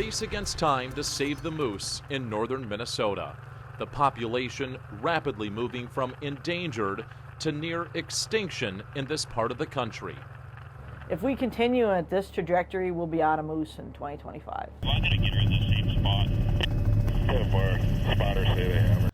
race against time to save the moose in northern Minnesota. The population rapidly moving from endangered to near extinction in this part of the country. If we continue at this trajectory, we'll be out of moose in 2025. I'm going to get her in the same spot. So far, spotters say they have her.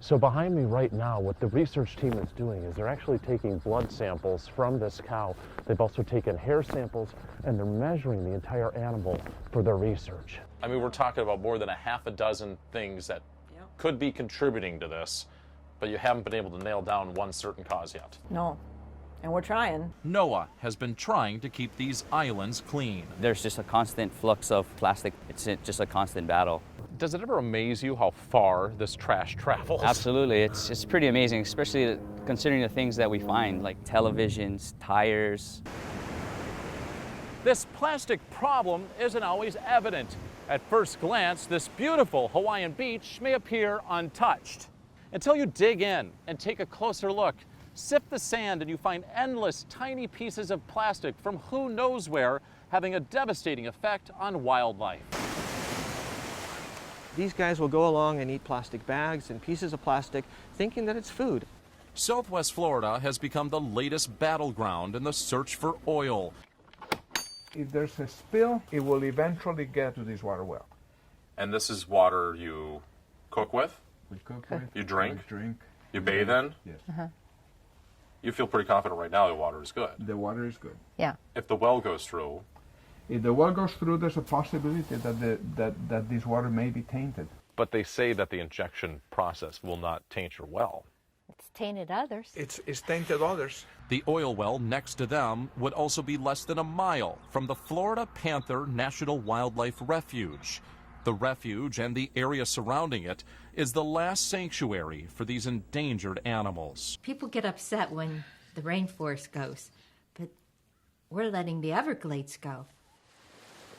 So behind me right now, what the research team is doing is they're actually taking blood samples from this cow. They've also taken hair samples, and they're measuring the entire animal for their research. I mean, we're talking about more than a half a dozen things that could be contributing to this, but you haven't been able to nail down one certain cause yet. No, and we're trying. NOAA has been trying to keep these islands clean. There's just a constant flux of plastic. It's just a constant battle. Does it ever amaze you how far this trash travels? Absolutely. It's pretty amazing, especially considering the things that we find, like televisions, tires. This plastic problem isn't always evident. At first glance, this beautiful Hawaiian beach may appear untouched. Until you dig in and take a closer look, sift the sand and you find endless tiny pieces of plastic from who knows where, having a devastating effect on wildlife. These guys will go along and eat plastic bags and pieces of plastic, thinking that it's food. Southwest Florida has become the latest battleground in the search for oil. If there's a spill, it will eventually get to this water well. And this is water you cook with? We cook with. You drink? We drink. You bathe in? Yes. You feel pretty confident right now the water is good. The water is good. Yeah. If the well goes through, if the well goes through, there's a possibility that this water may be tainted. But they say that the injection process will not taint your well. It's tainted others. It's tainted others. The oil well next to them would also be less than a mile from the Florida Panther National Wildlife Refuge. The refuge and the area surrounding it is the last sanctuary for these endangered animals. People get upset when the rainforest goes, but we're letting the Everglades go.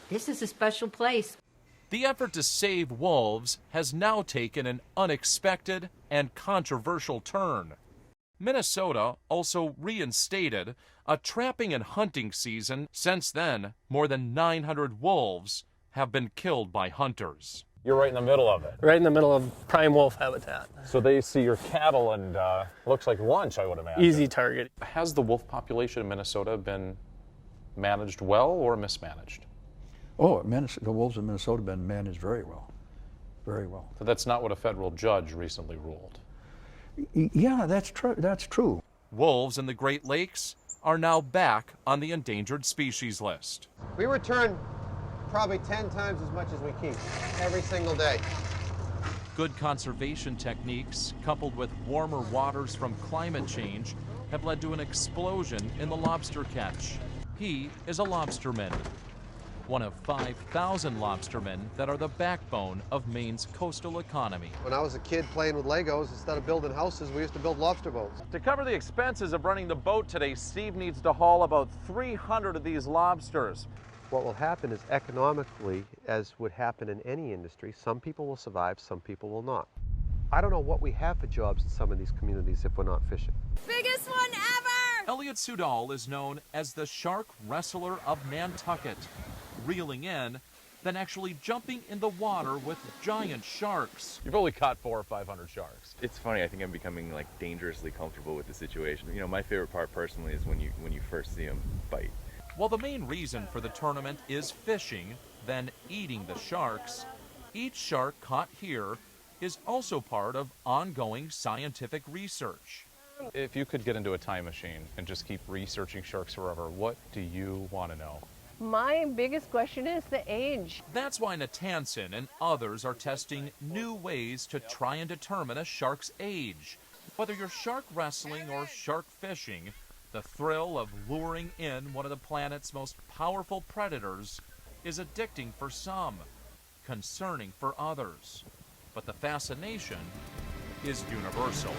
This is a special place. The effort to save wolves has now taken an unexpected and controversial turn. Minnesota also reinstated a trapping and hunting season. Since then, more than 900 wolves have been killed by hunters. You're right in the middle of it. Right in the middle of prime wolf habitat. So they see your cattle and looks like lunch, I would imagine. Easy target. Has the wolf population in Minnesota been managed well or mismanaged? Oh, the wolves in Minnesota have been managed very well. Very well. But that's not what a federal judge recently ruled. Yeah, that's true. That's true. Wolves in the Great Lakes are now back on the endangered species list. We return probably 10 times as much as we keep every single day. Good conservation techniques, coupled with warmer waters from climate change, have led to an explosion in the lobster catch. He is a lobsterman, one of 5,000 lobstermen that are the backbone of Maine's coastal economy. When I was a kid playing with Legos, instead of building houses, we used to build lobster boats. To cover the expenses of running the boat today, Steve needs to haul about 300 of these lobsters. What will happen is economically, as would happen in any industry, some people will survive, some people will not. I don't know what we have for jobs in some of these communities if we're not fishing. Biggest one ever! Elliot Sudol is known as the shark wrestler of Nantucket, reeling in, then actually jumping in the water with giant sharks. You've only caught 400 or 500 sharks. It's funny, I think I'm becoming like dangerously comfortable with the situation. You know, my favorite part personally is when you first see them bite. While the main reason for the tournament is fishing, then eating the sharks, each shark caught here is also part of ongoing scientific research. If you could get into a time machine and just keep researching sharks forever, what do you want to know? My biggest question is the age. That's why Natanson and others are testing new ways to try and determine a shark's age. Whether you're shark wrestling or shark fishing, the thrill of luring in one of the planet's most powerful predators is addicting for some, concerning for others. But the fascination is universal.